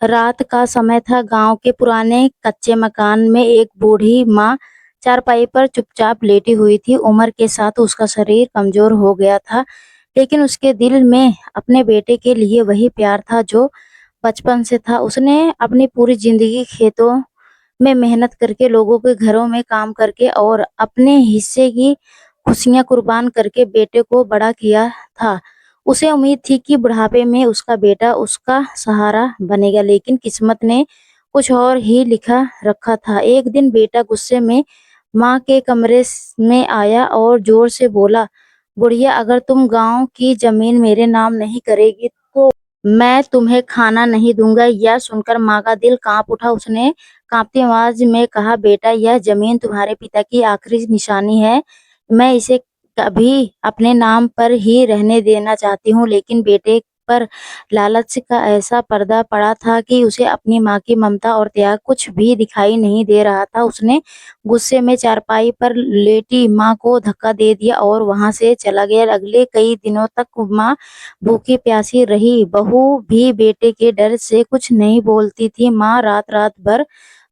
रात का समय था। गांव के पुराने कच्चे मकान में एक बूढ़ी माँ चारपाई पर चुपचाप लेटी हुई थी। उम्र के साथ उसका शरीर कमजोर हो गया था, लेकिन उसके दिल में अपने बेटे के लिए वही प्यार था जो बचपन से था। उसने अपनी पूरी जिंदगी खेतों में मेहनत करके, लोगों के घरों में काम करके और अपने हिस्से की खुशियां कुर्बान करके बेटे को बड़ा किया था। उसे उम्मीद थी कि बुढ़ापे में उसका बेटा उसका सहारा बनेगा, लेकिन किस्मत ने कुछ और ही लिखा रखा था। एक दिन बेटा गुस्से में माँ के कमरे में आया और जोर से बोला, बुढ़िया, अगर तुम गांव की जमीन मेरे नाम नहीं करेगी तो मैं तुम्हें खाना नहीं दूंगा। यह सुनकर माँ का दिल कांप उठा। उसने कांपती आवाज में कहा, बेटा, यह जमीन तुम्हारे पिता की आखिरी निशानी है। मैं इसे कभी अपने नाम पर ही रहने देना चाहती हूँ, लेकिन बेटे पर लालच का ऐसा पर्दा पड़ा था कि उसे अपनी माँ की ममता और त्याग कुछ भी दिखाई नहीं दे रहा था। उसने गुस्से में चारपाई पर लेटी माँ को धक्का दे दिया और वहां से चला गया। अगले कई दिनों तक माँ भूखी प्यासी रही। बहू भी बेटे के डर से कुछ नहीं बोलती थी। माँ रात रात भर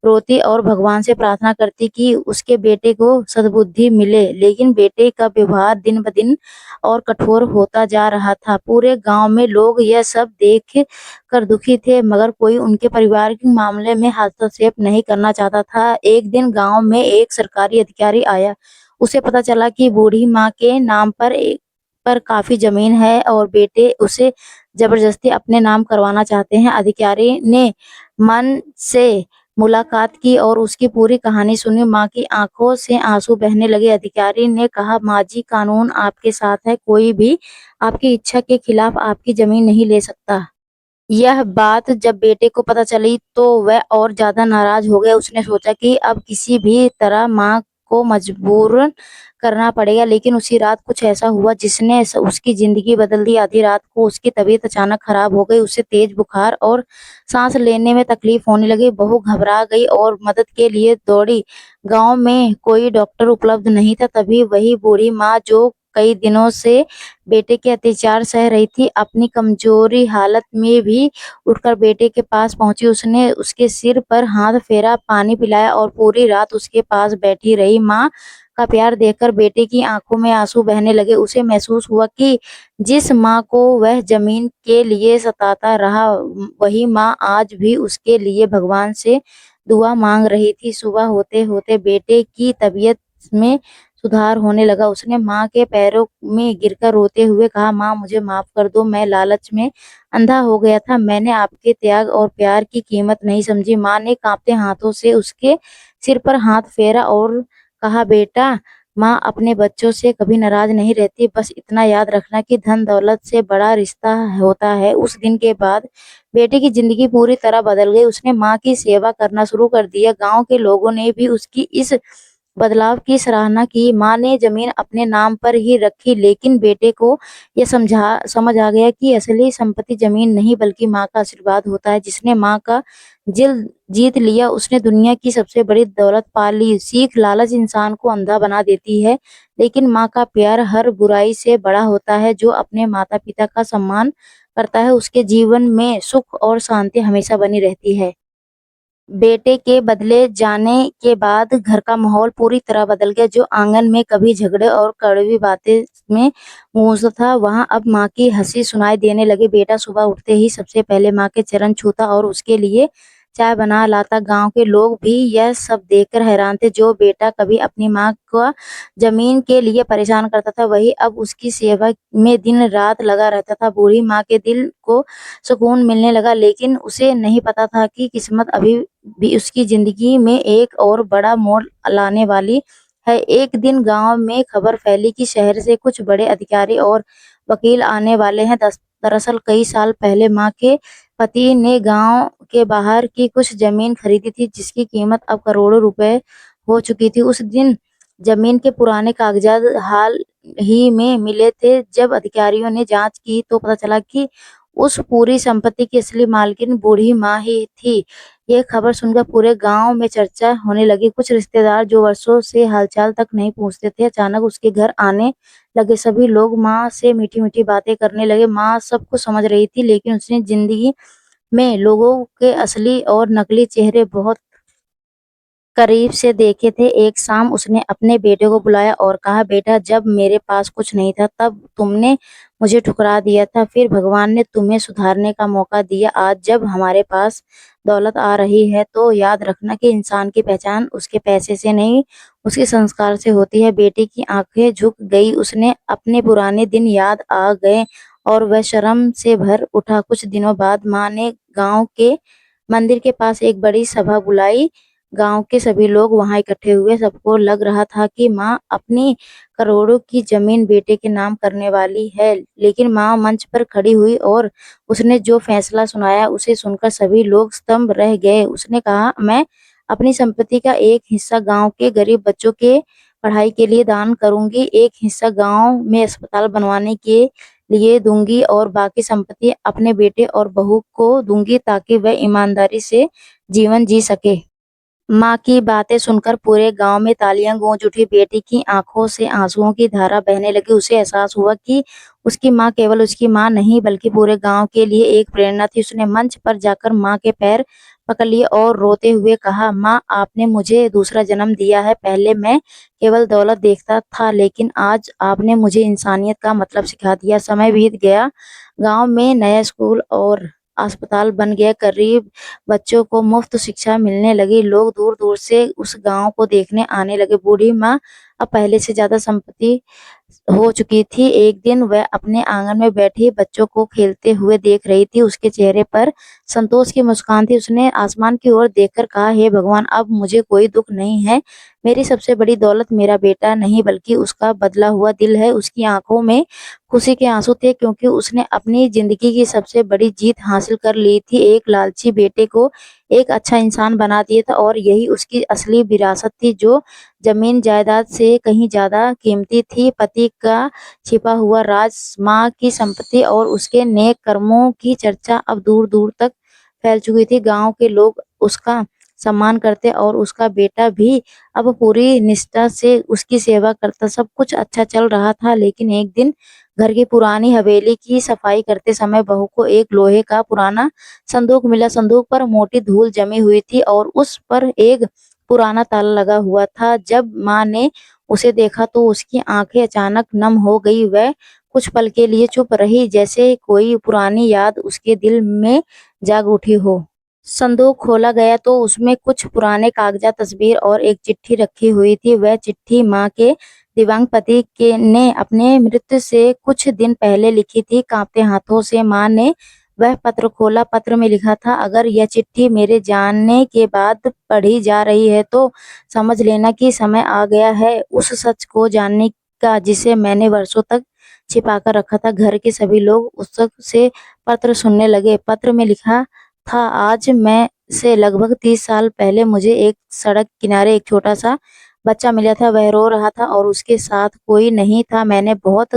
रोती और भगवान से प्रार्थना करती कि उसके बेटे को सद्बुद्धि मिले, लेकिन बेटे का व्यवहार दिन ब दिन और कठोर होता जा रहा था। पूरे गांव में लोग यह सब देख कर दुखी थे, मगर कोई उनके परिवार के मामले में हस्तक्षेप नहीं करना चाहता था। एक दिन गांव में एक सरकारी अधिकारी आया। उसे पता चला कि बूढ़ी माँ के नाम पर काफी जमीन है और बेटे उसे जबरदस्ती अपने नाम करवाना चाहते हैं। अधिकारी ने मन से मुलाकात की और उसकी पूरी कहानी सुनी। माँ की आंखों से आंसू बहने लगे। अधिकारी ने कहा, माँ जी, कानून आपके साथ है। कोई भी आपकी इच्छा के खिलाफ आपकी जमीन नहीं ले सकता। यह बात जब बेटे को पता चली तो वह और ज्यादा नाराज हो गया। उसने सोचा कि अब किसी भी तरह माँ को मजबूर करना पड़ेगा, लेकिन उसी रात कुछ ऐसा हुआ जिसने उसकी जिंदगी बदल दी। आधी रात को उसकी तबीयत अचानक खराब हो गई। उसे तेज बुखार और सांस लेने में तकलीफ होने लगी। बहू घबरा गई और मदद के लिए दौड़ी। गांव में कोई डॉक्टर उपलब्ध नहीं था। तभी वही बूढ़ी माँ जो कई दिनों से बेटे के अत्याचार सह रही थी, अपनी कमजोरी हालत में भी उठकर बेटे के पास पहुंची। उसने उसके सिर पर हाथ फेरा, पानी पिलाया और पूरी रात उसके पास बैठी रही। माँ का प्यार देखकर बेटे की आंखों में आंसू बहने लगे। उसे महसूस हुआ कि जिस माँ को वह जमीन के लिए सताता रहा, वही माँ आज भी उसके लिए भगवान से दुआ मांग रही थी। सुबह होते होते बेटे की तबीयत में सुधार होने लगा। उसने माँ के पैरों में गिरकर रोते हुए कहा, माँ, मुझे माफ कर दो। मैं लालच में अंधा हो गया था। मैंने आपके त्याग और प्यार की कीमत नहीं समझी। माँ ने कांपते हाथों से उसके सिर पर हाथ फेरा और कहा, बेटा, माँ अपने बच्चों से कभी नाराज नहीं रहती। बस इतना याद रखना कि धन दौलत से बड़ा रिश्ता होता है। उस दिन के बाद बेटे की जिंदगी पूरी तरह बदल गई। उसने माँ की सेवा करना शुरू कर दिया। गांव के लोगों ने भी उसकी इस बदलाव की सराहना की। माँ ने जमीन अपने नाम पर ही रखी, लेकिन बेटे को यह समझ आ गया कि असली संपत्ति जमीन नहीं बल्कि माँ का आशीर्वाद होता है। जिसने माँ का दिल जीत लिया उसने दुनिया की सबसे बड़ी दौलत पा ली। सीख, लालच इंसान को अंधा बना देती है, लेकिन माँ का प्यार हर बुराई से बड़ा होता है। जो अपने माता पिता का सम्मान करता है उसके जीवन में सुख और शांति हमेशा बनी रहती है। बेटे के बदले जाने के बाद घर का माहौल पूरी तरह बदल गया। जो आंगन में कभी झगड़े और कड़वी बातें में गूंजता था, वहां अब माँ की हंसी सुनाई देने लगी। बेटा सुबह उठते ही सबसे पहले माँ के चरण छूता और उसके लिए चाय बना लाता। गांव के लोग भी यह सब देखकर हैरान थे। जो बेटा कभी अपनी माँ को जमीन के लिए परेशान करता था, वही अब उसकी सेवा में दिन रात लगा रहता था। बूढ़ी माँ के दिल को सुकून मिलने लगा, लेकिन उसे नहीं पता था कि किस्मत अभी भी उसकी जिंदगी में एक और बड़ा मोड़ लाने वाली है। एक दिन गांव में खबर फैली कि शहर से कुछ बड़े अधिकारी और वकील आने वाले हैं। दरअसल कई साल पहले माँ के पति ने गांव के बाहर की कुछ जमीन खरीदी थी, जिसकी कीमत अब करोड़ों रुपए हो चुकी थी। उस दिन जमीन के पुराने कागजात हाल ही में मिले थे। जब अधिकारियों ने जांच की तो पता चला कि उस पूरी संपत्ति की असली मालकिन बूढ़ी माँ ही थी। ये खबर सुनकर पूरे गांव में चर्चा होने लगी। कुछ रिश्तेदार जो वर्षों से हालचाल तक नहीं पूछते थे, अचानक उसके घर आने लगे। सभी लोग माँ से मीठी मीठी बातें करने लगे। माँ सब कुछ समझ रही थी, लेकिन उसने जिंदगी में लोगों के असली और नकली चेहरे बहुत करीब से देखे थे। एक शाम उसने अपने बेटे को बुलाया और कहा, बेटा, जब मेरे पास कुछ नहीं था तब तुमने मुझे ठुकरा दिया था, फिर भगवान ने तुम्हें सुधारने का मौका दिया। आज जब हमारे पास दौलत आ रही है तो याद रखना कि इंसान की पहचान उसके पैसे से नहीं, उसके संस्कार से होती है। बेटे की आंखें झुक गई, उसने अपने पुराने दिन याद आ गए और वह शर्म से भर उठा। कुछ दिनों बाद माँ ने गांव के मंदिर के पास एक बड़ी सभा बुलाई। गांव के सभी लोग वहां इकट्ठे हुए। सबको लग रहा था कि माँ अपनी करोड़ों की जमीन बेटे के नाम करने वाली है, लेकिन माँ मंच पर खड़ी हुई और उसने जो फैसला सुनाया उसे सुनकर सभी लोग स्तंभ रह गए। उसने कहा, मैं अपनी संपत्ति का एक हिस्सा गांव के गरीब बच्चों के पढ़ाई के लिए दान करूंगी, एक हिस्सा गांव में अस्पताल बनवाने के लिए दूंगी और बाकी संपत्ति अपने बेटे और बहू को दूंगी ताकि वह ईमानदारी से जीवन जी सके। माँ की बातें सुनकर पूरे गांव में तालियां गूंज उठी। बेटी की आंखों से आंसुओं की धारा बहने लगी। उसे एहसास हुआ कि उसकी माँ केवल उसकी माँ नहीं बल्कि पूरे गांव के लिए एक प्रेरणा थी। उसने मंच पर जाकर माँ के पैर पकड़ लिए और रोते हुए कहा, माँ, आपने मुझे दूसरा जन्म दिया है। पहले मैं केवल दौलत देखता था, लेकिन आज आपने मुझे इंसानियत का मतलब सिखा दिया। समय बीत गया, गांव में नया स्कूल और अस्पताल बन गया। गरीब बच्चों को मुफ्त शिक्षा मिलने लगी। लोग दूर दूर से उस गांव को देखने आने लगे। बूढ़ी माँ अब पहले से ज्यादा संपत्ति हो चुकी थी। एक दिन वह अपने आंगन में बैठी बच्चों को खेलते हुए देख रही थी। उसके चेहरे पर संतोष की मुस्कान थी। उसने आसमान की ओर देखकर कहा, हे भगवान, अब मुझे कोई दुख नहीं है। मेरी सबसे बड़ी दौलत मेरा बेटा नहीं बल्कि उसका बदला हुआ दिल है। उसकी आंखों में खुशी के आंसू थे क्योंकि उसने अपनी जिंदगी की सबसे बड़ी जीत हासिल कर ली थी। एक लालची बेटे को एक अच्छा इंसान बना दिया था और यही उसकी असली विरासत थी, जो जमीन जायदाद से कहीं ज्यादा कीमती थी। पति का छिपा हुआ राज, माँ की संपत्ति और उसके नेक कर्मों की चर्चा अब दूर दूर तक फैल चुकी थी। गांव के लोग उसका सम्मान करते और उसका बेटा भी अब पूरी निष्ठा से उसकी सेवा करता। सब कुछ अच्छा चल रहा था, लेकिन एक दिन घर की पुरानी हवेली की सफाई करते समय बहू को एक लोहे का पुराना संदूक मिला। संदूक पर मोटी धूल जमी हुई थी और उस पर एक पुराना ताला लगा हुआ था। जब माँ ने उसे देखा तो उसकी आंखें अचानक नम हो गई। वह कुछ पल के लिए चुप रही, जैसे कोई पुरानी याद उसके दिल में जाग उठी हो। संदूक खोला गया तो उसमें कुछ पुराने कागजात, तस्वीर और एक चिट्ठी रखी हुई थी। वह चिट्ठी माँ के दिव्यांग पति के ने अपने मृत्यु से कुछ दिन पहले लिखी थी। कांपते हाथों से माँ ने वह पत्र खोला। पत्र में लिखा था, अगर यह चिट्ठी मेरे जाने के बाद पढ़ी जा रही है तो समझ लेना कि समय आ गया है उस सच को जानने का जिसे मैंने वर्षों तक छिपा कर रखा था। घर के सभी लोग उत्सुक से पत्र सुनने लगे। पत्र में लिखा था, आज मैं से लगभग 30 साल पहले मुझे एक सड़क किनारे एक छोटा सा बच्चा मिला था। वह रो रहा था और उसके साथ कोई नहीं था। मैंने बहुत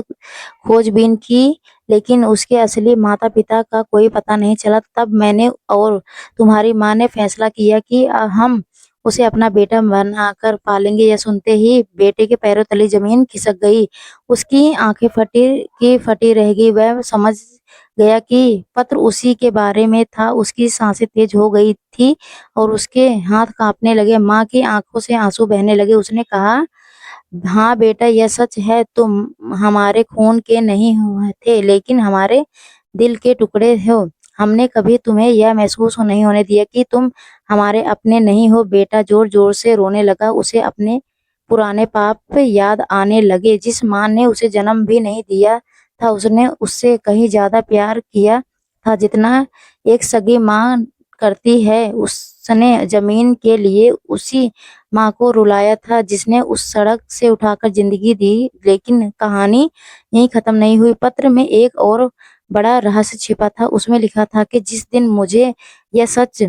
खोजबीन की, लेकिन उसके असली माता पिता का कोई पता नहीं चला। तब मैंने और तुम्हारी माँ ने फैसला किया कि हम उसे अपना बेटा बनाकर पालेंगे। यह सुनते ही बेटे के पैरों तले जमीन खिसक गई। उसकी आंखें फटी रह गई। वह समझ गया कि पत्र उसी के बारे में था। उसकी सांसें तेज हो गई थी और उसके हाथ कांपने लगे। माँ की आंखों से आंसू बहने लगे। उसने कहा, हाँ बेटा, यह सच है, तुम हमारे खून के नहीं हुए थे लेकिन हमारे दिल के टुकड़े हो। हमने कभी तुम्हें यह महसूस नहीं होने दिया कि तुम हमारे अपने नहीं हो। बेटा जोर जोर से रोने लगा। उसे अपने पुराने पाप याद आने लगे। जिस माँ ने उसे जन्म भी नहीं दिया था उसने उससे कहीं ज्यादा प्यार किया था जितना एक सगी माँ करती है। उसने जमीन के लिए उसी माँ को रुलाया था जिसने उस सड़क से उठाकर जिंदगी दी। लेकिन कहानी यहीं खत्म नहीं हुई। पत्र में एक और बड़ा रहस्य छिपा था। उसमें लिखा था कि जिस दिन मुझे यह सच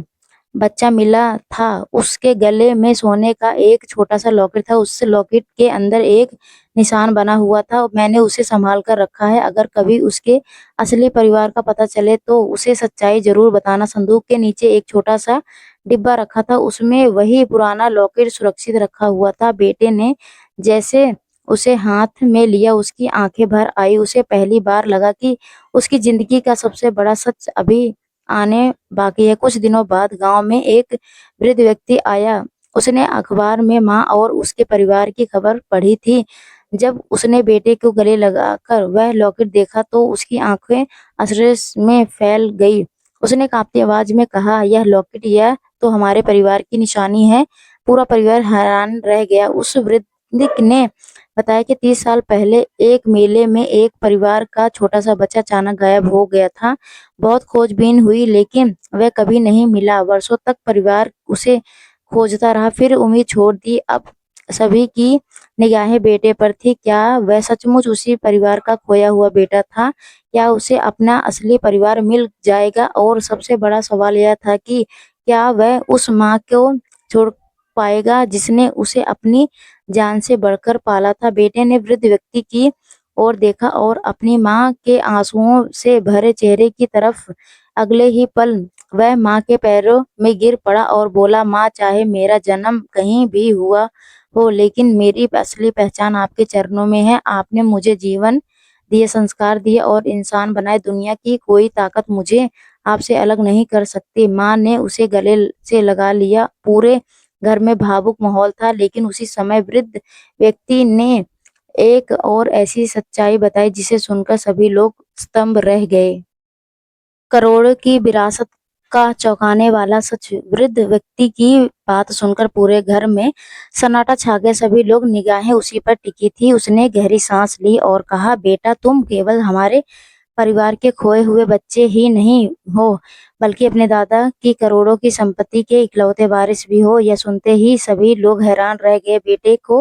बच्चा मिला था उसके गले में सोने का एक छोटा सा लॉकेट था। उस लॉकेट के अंदर एक निशान बना हुआ था। मैंने उसे संभाल कर रखा है। अगर कभी उसके असली परिवार का पता चले तो उसे सच्चाई जरूर बताना। संदूक के नीचे एक छोटा सा डिब्बा रखा था, उसमें वही पुराना लॉकेट सुरक्षित रखा हुआ था। बेटे ने जैसे उसे हाथ में लिया उसकी आंखें भर आई। उसे पहली बार लगा कि उसकी जिंदगी का सबसे बड़ा सच अभी आने बाकी है। कुछ दिनों बाद गांव में एक वृद्ध व्यक्ति आया। उसने अखबार में माँ और उसके परिवार की खबर पढ़ी थी। जब उसने बेटे को गले लगाकर वह लॉकेट देखा तो उसकी आंखें आश्चर्य में फैल गई। उसने कांपती आवाज में कहा, यह लॉकेट, यह तो हमारे परिवार की निशानी है। पूरा परिवार हैरान रह गया। उस वृद्ध ने बताया कि 30 साल पहले एक मेले में एक परिवार का छोटा सा बच्चा अचानक गायब हो गया था। बहुत खोजबीन हुई लेकिन वह कभी नहीं मिला। वर्षों तक परिवार उसे खोजता रहा, फिर उम्मीद छोड़ दी। अब सभी की निगाहें बेटे पर थी। क्या वह सचमुच उसी परिवार का खोया हुआ बेटा था? क्या उसे अपना असली परिवार मिल जाएगा? और सबसे बड़ा सवाल यह था कि क्या वह उस माँ को छोड़ पाएगा जिसने उसे अपनी जान से बढ़कर पाला था? बेटे ने वृद्ध व्यक्ति की ओर देखा और अपनी माँ के आंसुओं से भरे चेहरे की तरफ। अगले ही पल वह माँ के पैरों में गिर पड़ा और बोला, माँ, चाहे मेरा जन्म कहीं भी हुआ हो, लेकिन मेरी असली पहचान आपके चरणों में है। आपने मुझे जीवन दिए, संस्कार दिए और इंसान बनाए। दुनिया की कोई ताकत मुझे आपसे अलग नहीं कर सकती। माँ ने उसे गले से लगा लिया। पूरे घर में भावुक माहौल था, लेकिन उसी समय वृद्ध व्यक्ति ने एक और ऐसी सच्चाई बताई जिसे सुनकर सभी लोग स्तंभ रह गए। करोड़ों की विरासत का चौंकाने वाला सच। वृद्ध व्यक्ति की बात सुनकर पूरे घर में सन्नाटा छा गया। सभी लोग निगाहें उसी पर टिकी थी। उसने गहरी सांस ली और कहा, बेटा, तुम केवल हमारे परिवार के खोए हुए बच्चे ही नहीं हो, बल्कि अपने दादा की करोड़ों की संपत्ति के इकलौते वारिस भी हो। यह सुनते ही सभी लोग हैरान रह गए। बेटे को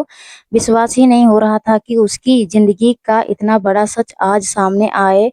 विश्वास ही नहीं हो रहा था कि उसकी जिंदगी का इतना बड़ा सच आज सामने आए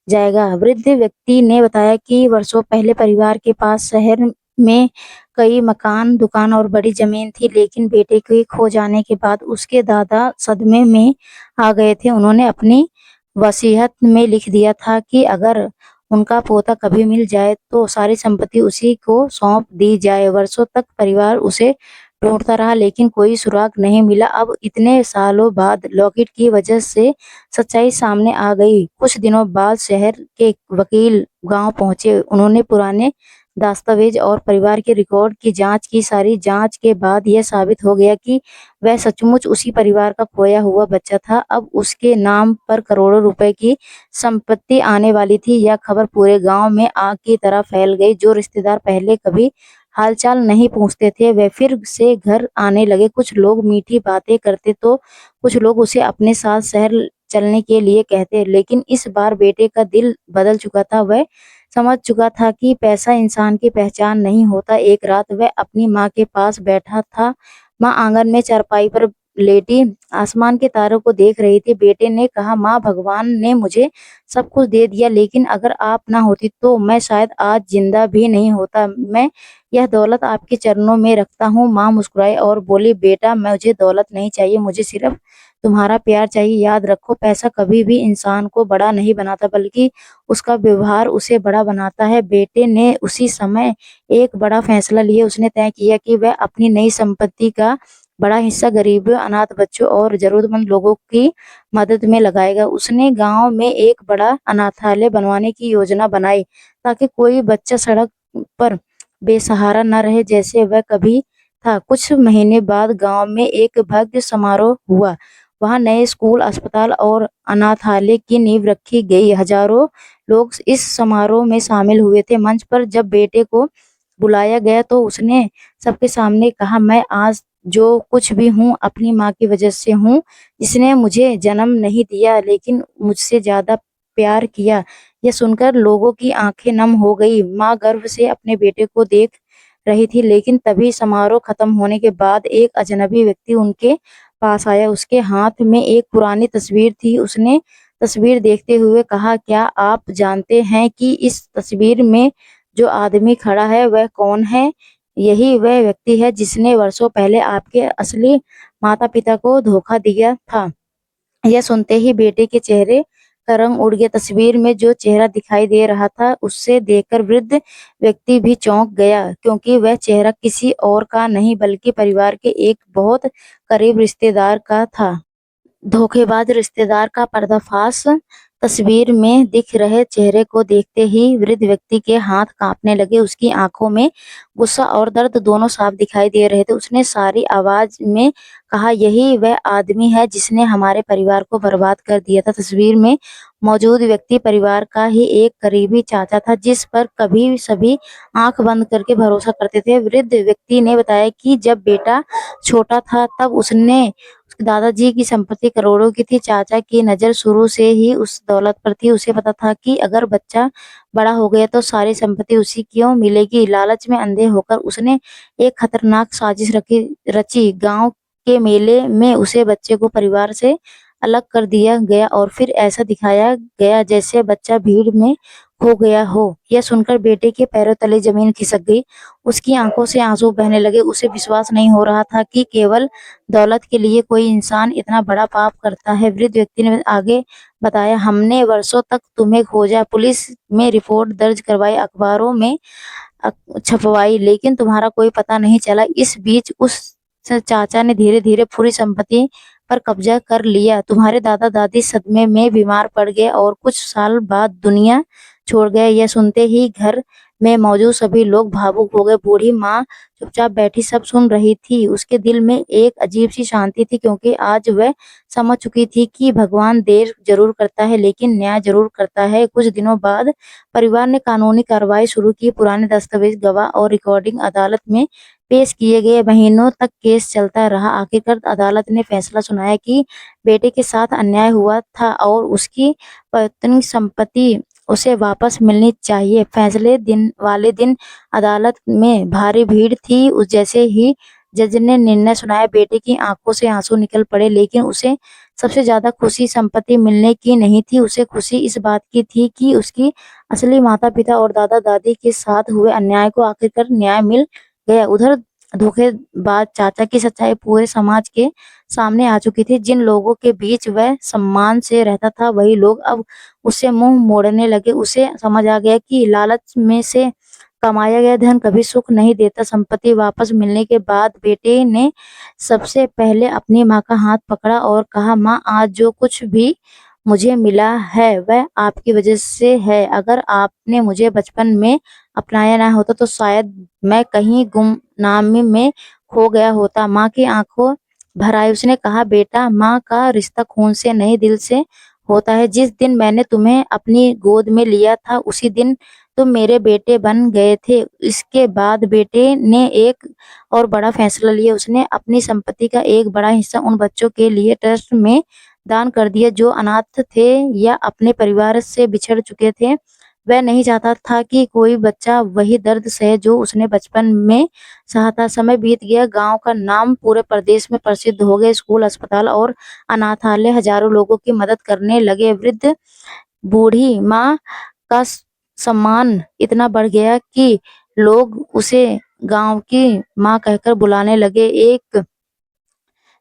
जाएगा। वृद्ध व्यक्ति ने बताया कि वर्षों पहले परिवार के पास शहर में कई मकान, दुकान और बड़ी जमीन थी, लेकिन बेटे के खो जाने के बाद उसके दादा सदमे में आ गए थे। उन्होंने अपनी वसीयत में लिख दिया था कि अगर उनका पोता कभी मिल जाए तो सारी संपत्ति उसी को सौंप दी जाए। वर्षों तक परिवार उसे ढूंढता रहा, लेकिन कोई सुराग नहीं मिला। अब इतने सालों बाद लॉकेट की वजह से सच्चाई सामने आ गई। कुछ दिनों बाद शहर के वकील गांव पहुंचे। उन्होंने पुराने दस्तावेज और परिवार के रिकॉर्ड की जांच की। सारी जांच के बाद यह साबित हो गया कि वह सचमुच उसी परिवार का खोया हुआ बच्चा था। अब उसके नाम पर करोड़ों रुपए की संपत्ति आने वाली थी। यह खबर पूरे गांव में आग की तरह फैल गई। जो रिश्तेदार पहले कभी हालचाल नहीं पूछते थे, वे फिर से घर आने लगे। कुछ लोग मीठी बातें करते तो कुछ लोग उसे अपने साथ शहर चलने के लिए कहते। लेकिन इस बार बेटे का दिल बदल चुका था। वह समझ चुका था कि पैसा इंसान की पहचान नहीं होता। एक रात वह अपनी माँ के पास बैठा था। माँ आंगन में चारपाई पर लेटी आसमान के तारों को देख रही थी। बेटे ने कहा, माँ, भगवान ने मुझे सब कुछ दे दिया, लेकिन अगर आप ना होती तो मैं शायद आज जिंदा भी नहीं होता। मैं यह दौलत आपके चरणों में रखता हूँ। माँ मुस्कुराई और बोली, बेटा, मुझे दौलत नहीं चाहिए, मुझे सिर्फ तुम्हारा प्यार चाहिए। याद रखो, पैसा कभी भी इंसान को बड़ा नहीं बनाता, बल्कि उसका व्यवहार उसे बड़ा बनाता है। बेटे ने उसी समय एक बड़ा फैसला लिया। उसने तय किया कि वह अपनी नई संपत्ति का बड़ा हिस्सा गरीबों, अनाथ बच्चों और जरूरतमंद लोगों की मदद में लगाएगा। उसने गांव में एक बड़ा अनाथालय बनवाने की योजना बनाई, ताकि कोई बच्चा सड़क पर बेसहारा न रहे जैसे वह कभी था। कुछ महीने बाद गांव में एक भव्य समारोह हुआ। वहां नए स्कूल, अस्पताल और अनाथालय की नींव रखी गई। हजारों लोग इस समारोह में शामिल हुए थे। मंच पर जब बेटे को बुलाया गया तो उसने सबके सामने कहा, मैं आज जो कुछ भी हूँ अपनी माँ की वजह से हूँ, जिसने मुझे जन्म नहीं दिया लेकिन मुझसे ज्यादा प्यार किया। यह सुनकर लोगों की आंखें नम हो गई। माँ गर्व से अपने बेटे को देख रही थी, लेकिन तभी समारोह खत्म होने के बाद एक अजनबी व्यक्ति उनके पास आया। उसके हाथ में एक पुरानी तस्वीर थी। उसने तस्वीर देखते हुए कहा, क्या आप जानते हैं कि इस तस्वीर में जो आदमी खड़ा है वह कौन है? यही वह व्यक्ति है जिसने वर्षों पहले आपके असली माता पिता को धोखा दिया था। यह सुनते ही बेटे के चेहरे का रंग उड़ गया। तस्वीर में जो चेहरा दिखाई दे रहा था उससे देखकर वृद्ध व्यक्ति भी चौंक गया, क्योंकि वह चेहरा किसी और का नहीं बल्कि परिवार के एक बहुत करीब रिश्तेदार का था। धोखेबाज रिश्तेदार का पर्दाफाश। तस्वीर में दिख रहे चेहरे को देखते ही वृद्ध व्यक्ति के हाथ कांपने लगे। उसकी आंखों में गुस्सा और दर्द दोनों साफ दिखाई दे रहे थे। उसने सारी आवाज में कहा, यही वह आदमी है जिसने हमारे परिवार को बर्बाद कर दिया था। तस्वीर में मौजूद व्यक्ति परिवार का ही एक करीबी चाचा था, जिस पर कभी सभी आंख बंद करके भरोसा करते थे। वृद्ध व्यक्ति ने बताया कि जब बेटा छोटा था तब उसने उसके दादाजी की संपत्ति करोड़ों की थी। चाचा की नज़र शुरू से ही उस दौलत पर थी। उसे पता था कि अगर बच्चा बड़ा हो गया तो सारी संपत्ति उसी क्यों मिलेगी। लालच में अंधे होकर उसने एक खतरनाक साजिश रची। गांव के मेले में उसे बच्चे को परिवार से अलग कर दिया गया और फिर ऐसा दिखाया गया जैसे बच्चा भीड़ में खो गया हो। यह सुनकर बेटे के पैरों तले जमीन खिसक गई। उसकी आंखों से आंसू बहने लगे। उसे विश्वास नहीं हो रहा था कि केवल दौलत के लिए कोई इंसान इतना बड़ा पाप करता है। वृद्ध व्यक्ति ने आगे बताया, हमने वर्षों तक तुम्हें खोजा, पुलिस में रिपोर्ट दर्ज करवाई, अखबारों में छपवाई, लेकिन तुम्हारा कोई पता नहीं चला। इस बीच उस चाचा ने धीरे धीरे पूरी संपत्ति पर कब्जा कर लिया। तुम्हारे दादा दादी सदमे में बीमार पड़ गए और कुछ साल बाद दुनिया छोड़ गए। यह सुनते ही घर में मौजूद सभी लोग भावुक हो गए। बूढ़ी माँ चुपचाप बैठी सब सुन रही थी। उसके दिल में एक अजीब सी शांति थी, क्योंकि आज वह समझ चुकी थी कि भगवान देर जरूर करता है लेकिन न्याय जरूर करता है। कुछ दिनों बाद परिवार ने कानूनी कार्रवाई शुरू की। पुराने दस्तावेज, गवाह और रिकॉर्डिंग अदालत में पेश किए गए। महीनों तक केस चलता रहा। आखिरकार अदालत ने फैसला सुनाया कि बेटे के साथ अन्याय हुआ था और उसकी पत्नी संपत्ति उसे वापस मिलनी चाहिए। फैसले दिन वाले दिन अदालत में भारी भीड़ थी। उस जैसे ही जज ने निर्णय सुनाया, बेटे की आंखों से आंसू निकल पड़े। लेकिन उसे सबसे ज्यादा खुशी संपत्ति मिलने की नहीं थी। उसे खुशी इस बात की थी कि उसकी असली माता पिता और दादा दादी के साथ हुए अन्याय को आखिरकार न्याय मिल गया। उधर धोखेबाज चाचा की सच्चाई पूरे समाज के सामने आ चुकी थी। जिन लोगों के बीच वह सम्मान से रहता था, वही लोग अब उससे मुंह मोड़ने लगे। उसे समझ आ गया कि लालच में से कमाया गया धन कभी सुख नहीं देता। संपत्ति वापस मिलने के बाद बेटे ने सबसे पहले अपनी माँ का हाथ पकड़ा और कहा, माँ, आज जो कुछ भी मुझे मिला है वह आपकी वजह से है। अगर आपने मुझे बचपन में अपनाया ना होता तो शायद मैं कहीं गुमनामी में खो गया होता। माँ की आंखों भर आई। उसने कहा, बेटा, माँ का रिश्ता खून से नहीं दिल से होता है। जिस दिन मैंने तुम्हें अपनी गोद में लिया था उसी दिन तुम मेरे बेटे बन गए थे। इसके बाद बेटे ने एक और बड़ा फैसला लिया। उसने अपनी संपत्ति का एक बड़ा हिस्सा उन बच्चों के लिए ट्रस्ट में दान कर दिया जो अनाथ थे या अपने परिवार से बिछड़ चुके थे। वह नहीं चाहता था कि कोई बच्चा वही दर्द सहे जो उसने बचपन में सहा था। समय बीत गया। गांव का नाम पूरे प्रदेश में प्रसिद्ध हो गया। स्कूल, अस्पताल और अनाथालय हजारों लोगों की मदद करने लगे। वृद्ध बूढ़ी माँ का सम्मान इतना बढ़ गया कि लोग उसे गांव की माँ कहकर बुलाने लगे। एक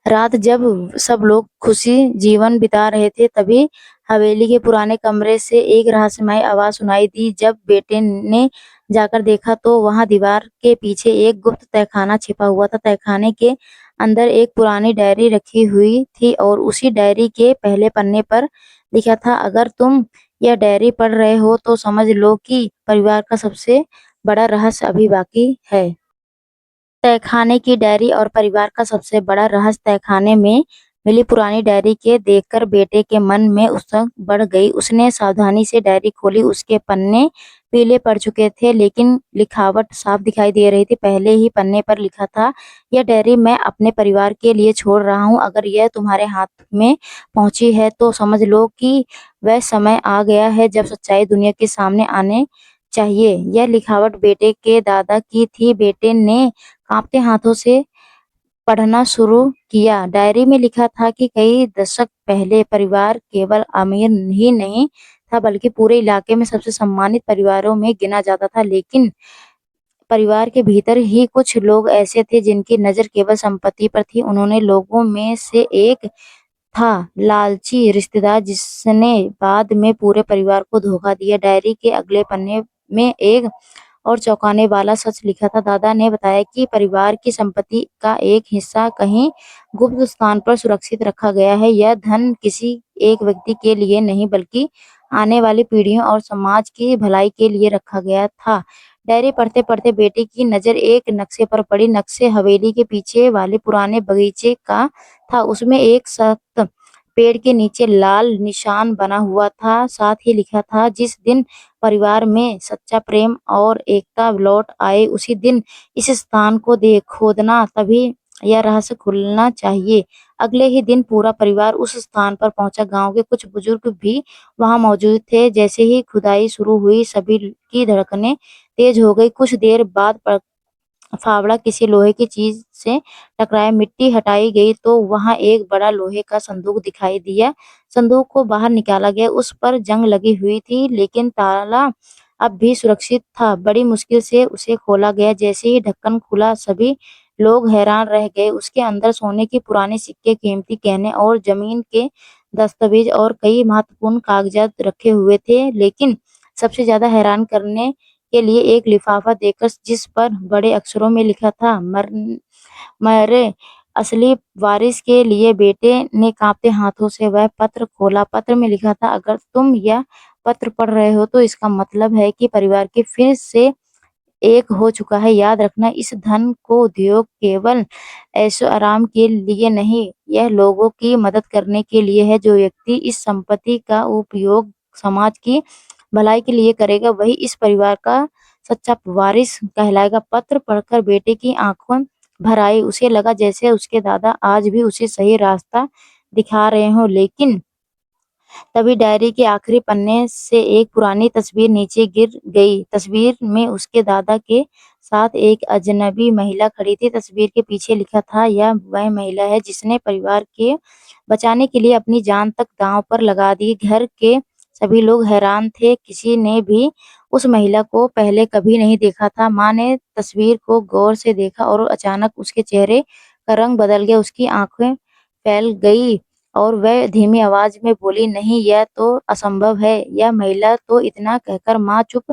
रात जब सब लोग खुशी जीवन बिता रहे थे, तभी हवेली के पुराने कमरे से एक रहस्यमय आवाज सुनाई दी। जब बेटे ने जाकर देखा तो वहां दीवार के पीछे एक गुप्त तहखाना छिपा हुआ था। तहखाने के अंदर एक पुरानी डायरी रखी हुई थी और उसी डायरी के पहले पन्ने पर लिखा था, अगर तुम यह डायरी पढ़ रहे हो तो समझ लो कि परिवार का सबसे बड़ा रहस्य अभी बाकी है। तहखाने की डायरी और परिवार का सबसे बड़ा रहस्य। तहखाने में मिली पुरानी डायरी के देखकर बेटे के मन में उत्सुकता बढ़ गई। उसने सावधानी से डायरी खोली। उसके पन्ने पीले पड़ चुके थे लेकिन लिखावट साफ दिखाई दे रही थी। पहले ही पन्ने पर लिखा था, यह डायरी मैं अपने परिवार के लिए छोड़ रहा हूँ। अगर यह तुम्हारे हाथ में पहुंची है तो समझ लो कि वह समय आ गया है जब सच्चाई दुनिया के सामने आने चाहिए। यह लिखावट बेटे के दादा की थी। बेटे ने कांपते हाथों से पढ़ना शुरू किया। डायरी में लिखा था कि कई दशक पहले परिवार केवल अमीर ही नहीं था बल्कि पूरे इलाके में सबसे सम्मानित परिवारों में गिना जाता था। लेकिन परिवार के भीतर ही कुछ लोग ऐसे थे जिनकी नजर केवल संपत्ति पर थी। उन्होंने लोगों में से एक था लालची रिश्तेदार जिसने बाद में पूरे परिवार को धोखा दिया। डायरी के अगले पन्ने में एक और चौंकाने वाला सच लिखा था। दादा ने बताया कि परिवार की संपत्ति का एक हिस्सा कहीं गुप्त स्थान पर सुरक्षित रखा गया है। यह धन किसी एक व्यक्ति के लिए नहीं बल्कि आने वाली पीढ़ियों और समाज की भलाई के लिए रखा गया था। डायरी पढ़ते पढ़ते बेटे की नजर एक नक्शे पर पड़ी। नक्शे हवेली के पीछे वाले पुराने बगीचे का था। उसमें एक सख्त पेड़ के नीचे लाल निशान बना हुआ था। साथ ही लिखा था, जिस दिन परिवार में सच्चा प्रेम और एकता लौट आए उसी दिन इस स्थान को खोदना, तभी यह रहस्य खुलना चाहिए। अगले ही दिन पूरा परिवार उस स्थान पर पहुंचा। गांव के कुछ बुजुर्ग भी वहां मौजूद थे। जैसे ही खुदाई शुरू हुई सभी की धड़कनें तेज हो गई। कुछ देर बाद फावड़ा किसी लोहे की चीज से टकराया। मिट्टी हटाई गई तो वहां एक बड़ा लोहे का संदूक दिखाई दिया। संदूक को बाहर निकाला गया। उस पर जंग लगी हुई थी लेकिन ताला अब भी सुरक्षित था। बड़ी मुश्किल से उसे खोला गया। जैसे ही ढक्कन खुला सभी लोग हैरान रह गए। उसके अंदर सोने के पुराने सिक्के, कीमती गहने और जमीन के दस्तावेज और कई महत्वपूर्ण कागजात रखे हुए थे। लेकिन सबसे ज्यादा हैरान करने के लिए एक लिफाफा देखकर, जिस पर बड़े अक्षरों में लिखा था, मेरे असली वारिस के लिए। बेटे ने कांपते हाथों से वह पत्र खोला। पत्र में लिखा था, अगर तुम यह पत्र पढ़ रहे हो तो इसका मतलब है कि परिवार के फिर से एक हो चुका है। याद रखना, इस धन को उद्योग केवल ऐशो आराम के लिए नहीं, यह लोगों की मदद करने के लिए है। जो व्यक्ति इस संपत्ति का उपयोग समाज की भलाई के लिए करेगा वही इस परिवार का सच्चा वारिस कहलाएगा। पत्र पढ़कर बेटे की आंखों भर आई। उसे लगा जैसे उसके दादा आज भी उसे सही रास्ता दिखा रहे हो। लेकिन तभी डायरी के आखिरी पन्ने से एक पुरानी तस्वीर नीचे गिर गई। तस्वीर में उसके दादा के साथ एक अजनबी महिला खड़ी थी। तस्वीर के पीछे लिखा था, यह वह महिला है जिसने परिवार के बचाने के लिए अपनी जान तक दांव पर लगा दी। घर के सभी लोग हैरान थे। किसी ने भी उस महिला को पहले कभी नहीं देखा था। माँ ने तस्वीर को गौर से देखा और अचानक उसके चेहरे का रंग बदल गया। उसकी आंखें फैल गई और वह धीमी आवाज में बोली, नहीं, यह तो असंभव है। यह महिला तो इतना कहकर माँ चुप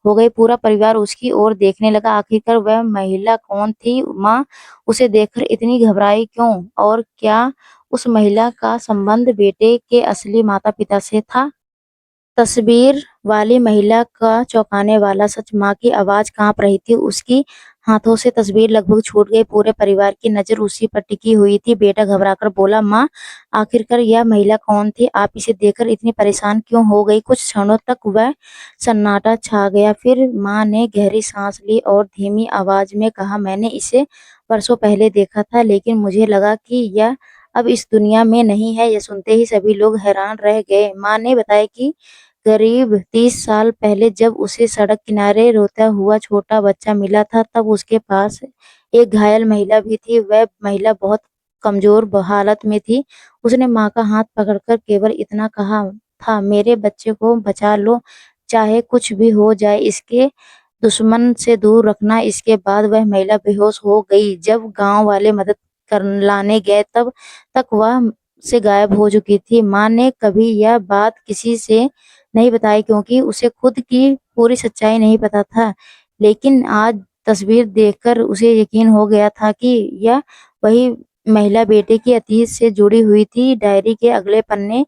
हो गई। पूरा परिवार उसकी ओर देखने लगा। आखिरकार वह महिला कौन थी? माँ उसे देखकर इतनी घबराई क्यों? और क्या उस महिला का संबंध बेटे के असली माता पिता से था? तस्वीर वाली महिला का चौंकाने वाला सच। माँ की आवाज कांप रही थी। उसकी हाथों से तस्वीर लगभग छूट गई। पूरे परिवार की नजर उसी पर टिकी हुई थी। बेटा घबराकर बोला, माँ, आखिरकार यह महिला कौन थी? आप इसे देखकर इतनी परेशान क्यों हो गई? कुछ क्षणों तक वह सन्नाटा छा गया। फिर माँ ने गहरी सांस ली और धीमी आवाज में कहा, मैंने इसे वर्षों पहले देखा था लेकिन मुझे लगा कि यह अब इस दुनिया में नहीं है। यह सुनते ही सभी लोग हैरान रह गए। माँ ने बताया कि करीब 30 साल पहले जब उसे सड़क किनारे रोता हुआ छोटा बच्चा मिला था तब उसके पास एक घायल महिला भी थी। वह महिला बहुत कमजोर हालत में थी। उसने माँ का हाथ पकड़कर केवल इतना कहा था, मेरे बच्चे को बचा लो, चाहे कुछ भी हो जाए, इसके दुश्मन से दूर रखना। इसके बाद वह महिला बेहोश हो गई। जब गांव वाले मदद कर लाने गए तब तक वह से गायब हो चुकी थी। माँ ने कभी यह बात किसी से नहीं बताई क्योंकि उसे खुद की पूरी सच्चाई नहीं पता था। लेकिन आज तस्वीर देखकर उसे यकीन हो गया था कि यह वही महिला बेटे की अतीत से जुड़ी हुई थी। डायरी के अगले पन्ने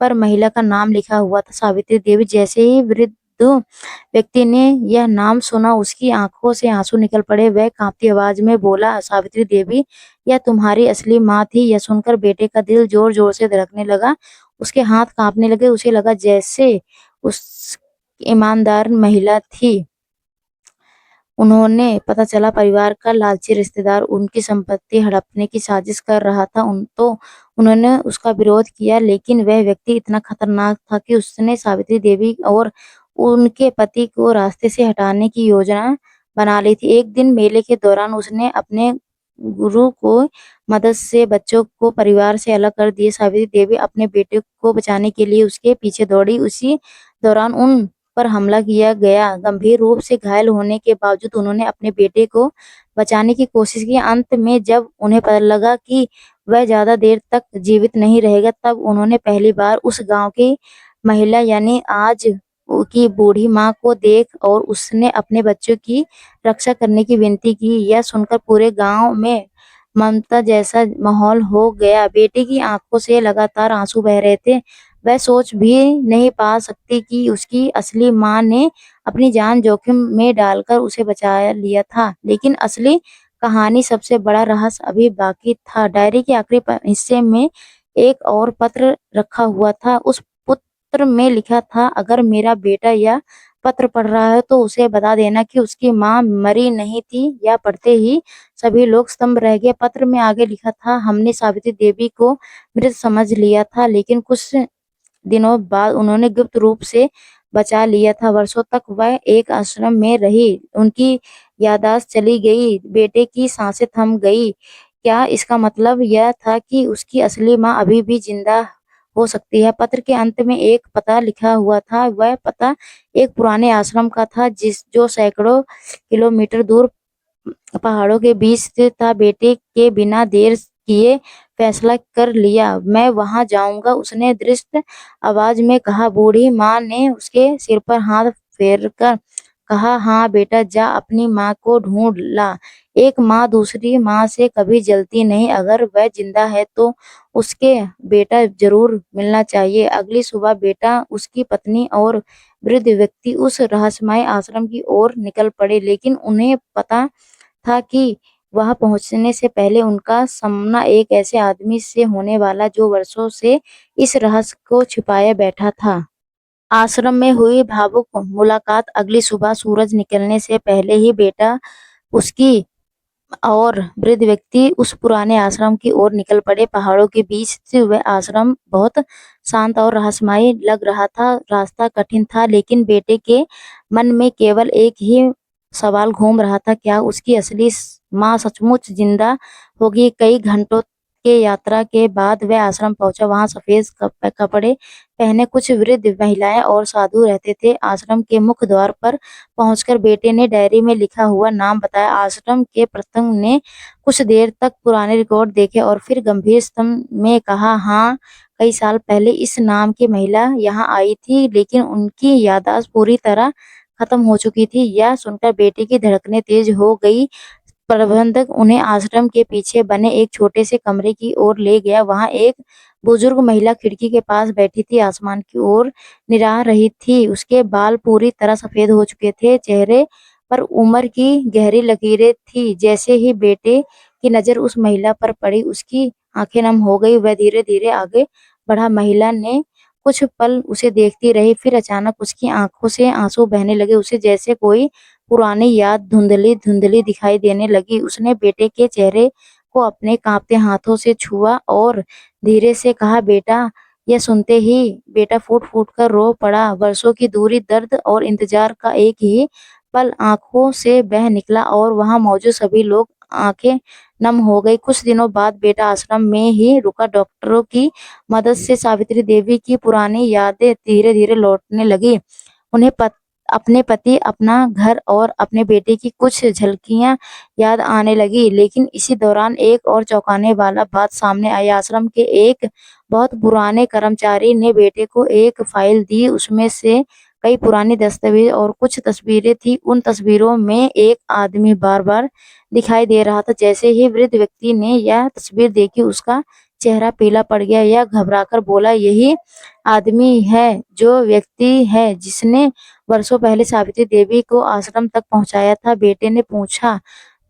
पर महिला का नाम लिखा हुआ था, सावित्री देवी। जैसे ही वृद्ध व्यक्ति ने यह नाम सुना उसकी आंखों से आंसू निकल पड़े। वह कांपती आवाज में बोला, सावित्री देवी, यह तुम्हारी असली माँ थी। यह सुनकर बेटे का दिल जोर जोर से धड़कने लगा। उसके हाथ कांपने लगे। उसे लगा जैसे उस ईमानदार महिला थी। उन्होंने पता चला परिवार का लालची रिश्तेदार उनकी संपत्ति हड़पने की साजिश कर रहा था। उन्होंने उसका विरोध किया लेकिन वह व्यक्ति इतना खतरनाक था कि उसने सावित्री देवी और उनके पति को रास्ते से हटाने की योजना बना ली थी। एक दिन मेले के दौरान उसने अपने गुरु को मदद से बच्चों को परिवार से अलग कर दिए। सावित्री देवी अपने बेटे को बचाने के लिए उसके पीछे दौड़ी। उसी दौरान उन पर हमला किया गया। गंभीर रूप से घायल होने के बावजूद उन्होंने अपने बेटे को बचाने की कोशिश की। अंत में जब उन्हें पता लगा कि वह ज्यादा देर तक जीवित नहीं रहेगा तब उन्होंने पहली बार उस गांव की महिला यानी आज की बूढ़ी माँ को देख और उसने अपने बच्चों की रक्षा करने की विनती की। यह सुनकर पूरे गांव में ममता जैसा माहौल हो गया। बेटे की आंखों से लगातार आंसू बह रहे थे। वह सोच भी नहीं पा सकती कि उसकी असली माँ ने अपनी जान जोखिम में डालकर उसे बचा लिया था। लेकिन असली कहानी, सबसे बड़ा रहस्य अभी बाकी था। डायरी के आखिरी हिस्से में एक और पत्र रखा हुआ था। उस पत्र में लिखा था, अगर मेरा बेटा यह पत्र पढ़ रहा है तो उसे बता देना कि उसकी माँ मरी नहीं थी। या पढ़ते ही सभी लोग स्तंभ रह गए। पत्र में आगे लिखा था, हमने सावित्री देवी को मृत समझ लिया था, लेकिन कुछ दिनों बाद उन्होंने गुप्त रूप से बचा लिया था। वर्षों तक वह एक आश्रम में रही। उनकी याददाश्त चली गई, बेटे की सांसें थम गई। क्या इसका मतलब यह था कि उसकी असली माँ अभी भी जिंदा हो सकती है? पत्र के अंत में एक पता लिखा हुआ था। वह पता एक पुराने आश्रम का था, जो सैकड़ों किलोमीटर दूर पहाड़ों के बीच से था। बेटे के बिना देर किए फैसला कर लिया, मैं वहां जाऊंगा, उसने दृढ़ आवाज में कहा। बूढ़ी माँ ने उसके सिर पर हाथ फेरकर कहा, हाँ बेटा, जा अपनी माँ को ढूंढ ला। एक माँ दूसरी माँ से कभी जलती नहीं। अगर वह जिंदा है तो उसके बेटा जरूर मिलना चाहिए। अगली सुबह बेटा, उसकी पत्नी और वृद्ध व्यक्ति उस रहस्यमय आश्रम की ओर निकल पड़े। लेकिन उन्हें पता था कि वहां पहुंचने से पहले उनका सामना एक ऐसे आदमी से होने वाला जो वर्षों से इस रहस्य को छिपाए बैठा था। आश्रम में हुई भावुक मुलाकात। अगली सुबह सूरज निकलने से पहले ही बेटा, उसकी और वृद्ध व्यक्ति उस पुराने आश्रम की ओर निकल पड़े। पहाड़ों के बीच से वह आश्रम बहुत शांत और रहस्यमय लग रहा था। रास्ता कठिन था, लेकिन बेटे के मन में केवल एक ही सवाल घूम रहा था, क्या उसकी असली माँ सचमुच जिंदा होगी? कई घंटों के यात्रा के बाद वह आश्रम पहुंचा। वहां सफेद कपड़े पहने कुछ वृद्ध महिलाएं और साधु रहते थे। आश्रम के मुख्य द्वार पर पहुंचकर बेटे ने डायरी में लिखा हुआ नाम बताया। आश्रम के प्रथम ने कुछ देर तक पुराने रिकॉर्ड देखे और फिर गंभीर स्वर में कहा, हाँ, कई साल पहले इस नाम की महिला यहाँ आई थी, लेकिन उनकी याददाश्त पूरी तरह खत्म हो चुकी थी। यह सुनकर बेटे की धड़कनें तेज हो गई। प्रबंधक उन्हें आश्रम के पीछे बने एक छोटे से कमरे की ओर ले गया। वहां एक बुजुर्ग महिला खिड़की के पास बैठी थी, आसमान की ओर निहार रही थी। उसके बाल पूरी तरह सफेद हो चुके थे, चेहरे पर उम्र की गहरी लकीरें थी। जैसे ही बेटे की नजर उस महिला पर पड़ी, उसकी आंखें नम हो गई। वह धीरे धीरे आगे बढ़ा। महिला ने कुछ पल उसे देखती रही, फिर अचानक उसकी आंखों से आंसू बहने लगे। उसे जैसे कोई पुरानी याद धुंधली धुंधली दिखाई देने लगी। उसने बेटे के चेहरे को अपने कांपते हाथों से छुआ और धीरे से कहा, बेटा। यह सुनते ही बेटा फूट फूट कर रो पड़ा। वर्षों की दूरी, दर्द और इंतजार का एक ही पल आंखों से बह निकला और वहां मौजूद सभी लोग आंखें नम हो गई। कुछ दिनों बाद बेटा आश्रम में ही रुका। डॉक्टरों की मदद से सावित्री देवी की पुरानी यादें धीरे धीरे लौटने लगी। उन्हें अपने पति, अपना घर और अपने बेटे की कुछ झलकियां याद आने लगी। लेकिन इसी दौरान एक और चौंकाने वाला बात सामने आई। आश्रम के एक बहुत पुराने कर्मचारी ने बेटे को एक फाइल दी। उसमें से कई पुरानी दस्तावेज और कुछ तस्वीरें थी। उन तस्वीरों में एक आदमी बार बार दिखाई दे रहा था। जैसे ही वृद्ध व्यक्ति ने यह तस्वीर देखी, उसका चेहरा पीला पड़ गया। यह घबराकर बोला, यही आदमी है, जो व्यक्ति है जिसने वर्षों पहले सावित्री देवी को आश्रम तक पहुंचाया था। बेटे ने पूछा,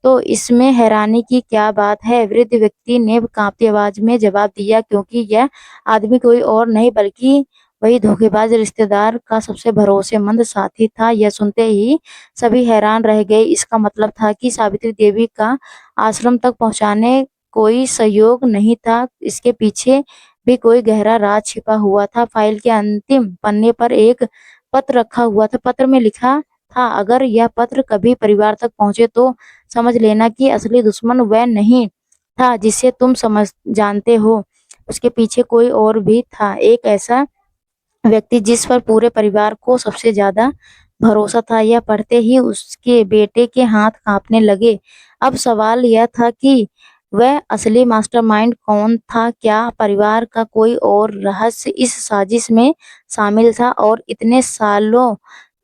तो इसमें हैरानी की क्या बात है? वृद्ध व्यक्ति ने कांपती आवाज में जवाब दिया, क्योंकि यह आदमी कोई और नहीं बल्कि वही धोखेबाज रिश्तेदार का सबसे भरोसेमंद साथी था। यह सुनते ही सभी हैरान रह गए। इसका मतलब था कि सावित्री देवी का आश्रम तक पहुंचाने कोई सहयोग नहीं था, इसके पीछे भी कोई गहरा राज छिपा हुआ था। फाइल के अंतिम पन्ने पर एक पत्र रखा हुआ था। पत्र में लिखा था, अगर यह पत्र कभी परिवार तक पहुंचे तो समझ लेना कि असली दुश्मन वह नहीं था जिसे तुम समझ जानते हो। उसके पीछे कोई और भी था, एक ऐसा व्यक्ति जिस पर पूरे परिवार को सबसे ज्यादा भरोसा था। यह पढ़ते ही उसके बेटे के हाथ कांपने लगे। अब सवाल यह था कि वह असली मास्टरमाइंड कौन था? क्या परिवार का कोई और रहस्य इस साजिश में शामिल था और इतने सालों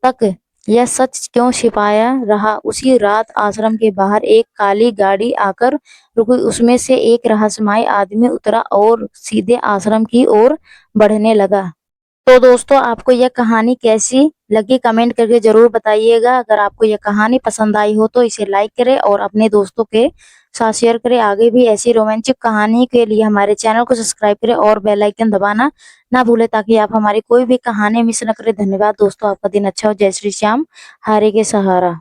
तक यह सच क्यों छिपाया रहा? उसी रात आश्रम के बाहर एक काली गाड़ी आकर रुकी। उसमें से एक रहस्यमय आदमी उतरा और सीधे आश्रम की ओर बढ़ने लगा। तो दोस्तों, आपको यह कहानी कैसी लगी कमेंट करके जरूर बताइएगा। अगर आपको यह कहानी पसंद आई हो तो इसे लाइक करें और अपने दोस्तों के साथ शेयर करें। आगे भी ऐसी रोमांचक कहानी के लिए हमारे चैनल को सब्सक्राइब करें और बेल आइकन दबाना ना भूलें ताकि आप हमारी कोई भी कहानी मिस न करें। धन्यवाद दोस्तों, आपका दिन अच्छा हो। जय श्री श्याम, हरे के सहारा।